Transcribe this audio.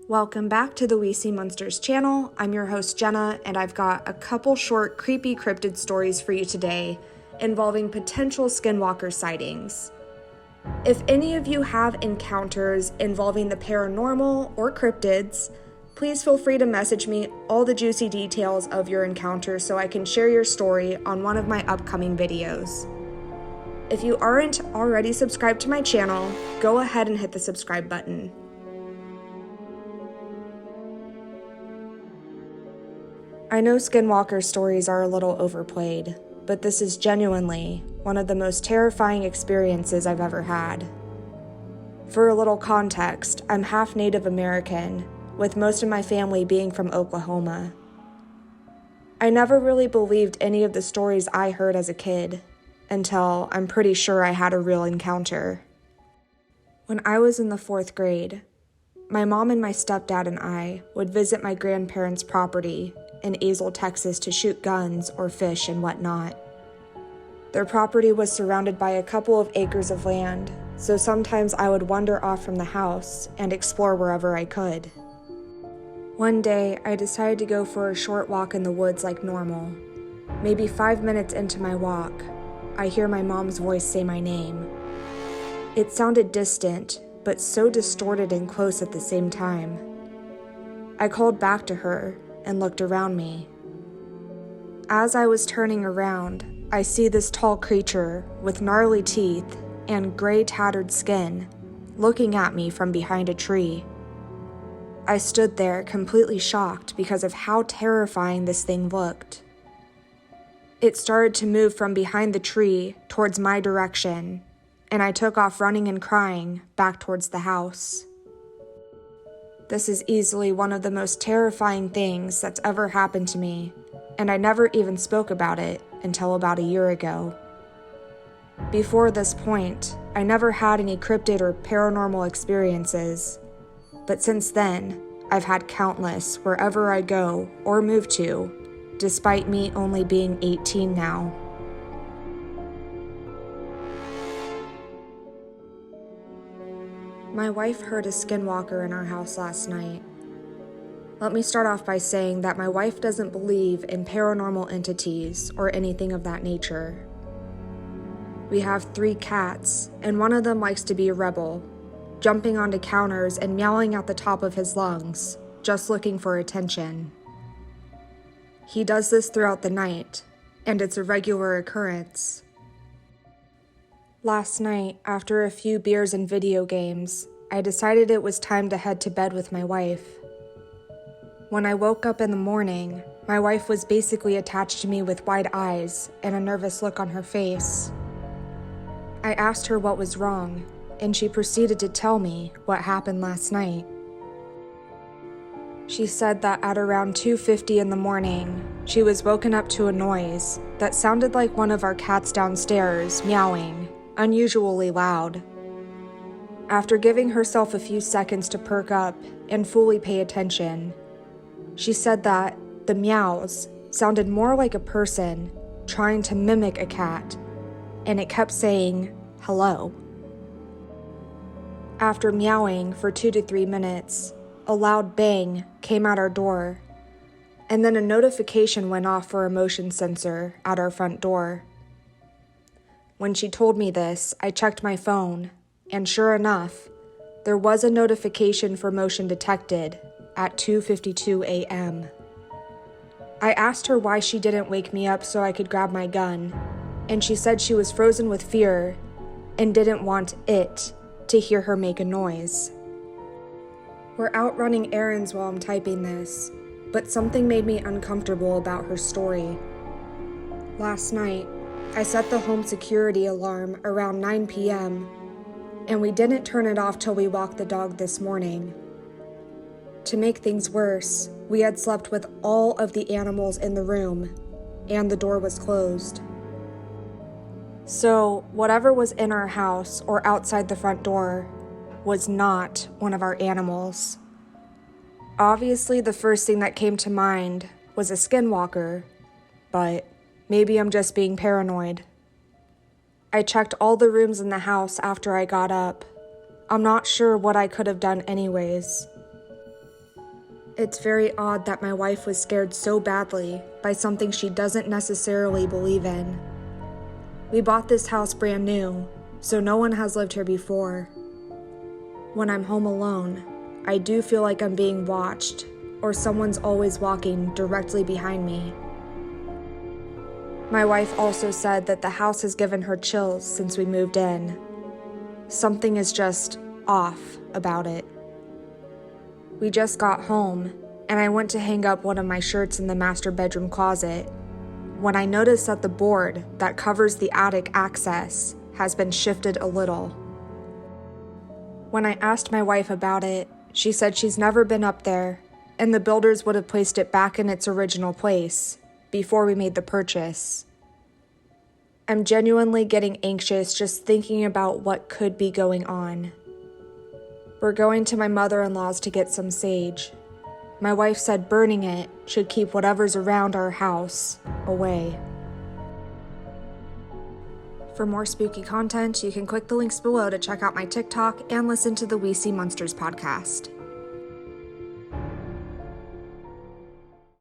Welcome back to the We See Monsters channel. I'm your host Jenna, and I've got a couple short creepy cryptid stories for you today involving potential Skinwalker sightings. If any of you have encounters involving the paranormal or cryptids, please feel free to message me all the juicy details of your encounter so I can share your story on one of my upcoming videos. If you aren't already subscribed to my channel, go ahead and hit the subscribe button. I know Skinwalker stories are a little overplayed, but this is genuinely one of the most terrifying experiences I've ever had. For a little context, I'm half Native American, with most of my family being from Oklahoma. I never really believed any of the stories I heard as a kid, until I'm pretty sure I had a real encounter. When I was in the 4th grade, my mom and my stepdad and I would visit my grandparents' property in Azle, Texas to shoot guns or fish and whatnot. Their property was surrounded by a couple of acres of land, so sometimes I would wander off from the house and explore wherever I could. One day, I decided to go for a short walk in the woods like normal. Maybe 5 minutes into my walk, I hear my mom's voice say my name. It sounded distant, but so distorted and close at the same time. I called back to her and looked around me. As I was turning around, I see this tall creature with gnarly teeth and gray tattered skin looking at me from behind a tree. I stood there completely shocked because of how terrifying this thing looked. It started to move from behind the tree towards my direction, and I took off running and crying back towards the house. This is easily one of the most terrifying things that's ever happened to me, and I never even spoke about it until about a year ago. Before this point, I never had any cryptid or paranormal experiences, but since then, I've had countless wherever I go or move to, despite me only being 18 now. My wife heard a skinwalker in our house last night. Let me start off by saying that my wife doesn't believe in paranormal entities or anything of that nature. We have 3 cats, and one of them likes to be a rebel, jumping onto counters and meowing at the top of his lungs, just looking for attention. He does this throughout the night, and it's a regular occurrence. Last night, after a few beers and video games, I decided it was time to head to bed with my wife. When I woke up in the morning, my wife was basically attached to me with wide eyes and a nervous look on her face. I asked her what was wrong, and she proceeded to tell me what happened last night. She said that at around 2:50 in the morning, she was woken up to a noise that sounded like one of our cats downstairs meowing, unusually loud. After giving herself a few seconds to perk up and fully pay attention, she said that the meows sounded more like a person trying to mimic a cat, and it kept saying, "Hello." After meowing for 2 to 3 minutes, a loud bang came at our door, and then a notification went off for a motion sensor at our front door. When she told me this, I checked my phone, and sure enough, there was a notification for motion detected at 2:52 a.m. I asked her why she didn't wake me up so I could grab my gun, and she said she was frozen with fear and didn't want it to hear her make a noise. We're out running errands while I'm typing this, but something made me uncomfortable about her story. Last night, I set the home security alarm around 9 p.m., and we didn't turn it off till we walked the dog this morning. To make things worse, we had slept with all of the animals in the room, and the door was closed. So, whatever was in our house or outside the front door was not one of our animals. Obviously, the first thing that came to mind was a skinwalker, but maybe I'm just being paranoid. I checked all the rooms in the house after I got up. I'm not sure what I could have done anyways. It's very odd that my wife was scared so badly by something she doesn't necessarily believe in. We bought this house brand new, so no one has lived here before. When I'm home alone, I do feel like I'm being watched, or someone's always walking directly behind me. My wife also said that the house has given her chills since we moved in. Something is just off about it. We just got home, and I went to hang up one of my shirts in the master bedroom closet when I noticed that the board that covers the attic access has been shifted a little. When I asked my wife about it, she said she's never been up there, and the builders would have placed it back in its original place before we made the purchase. I'm genuinely getting anxious just thinking about what could be going on. We're going to my mother-in-law's to get some sage. My wife said burning it should keep whatever's around our house away. For more spooky content, you can click the links below to check out my TikTok and listen to the We See Monsters podcast.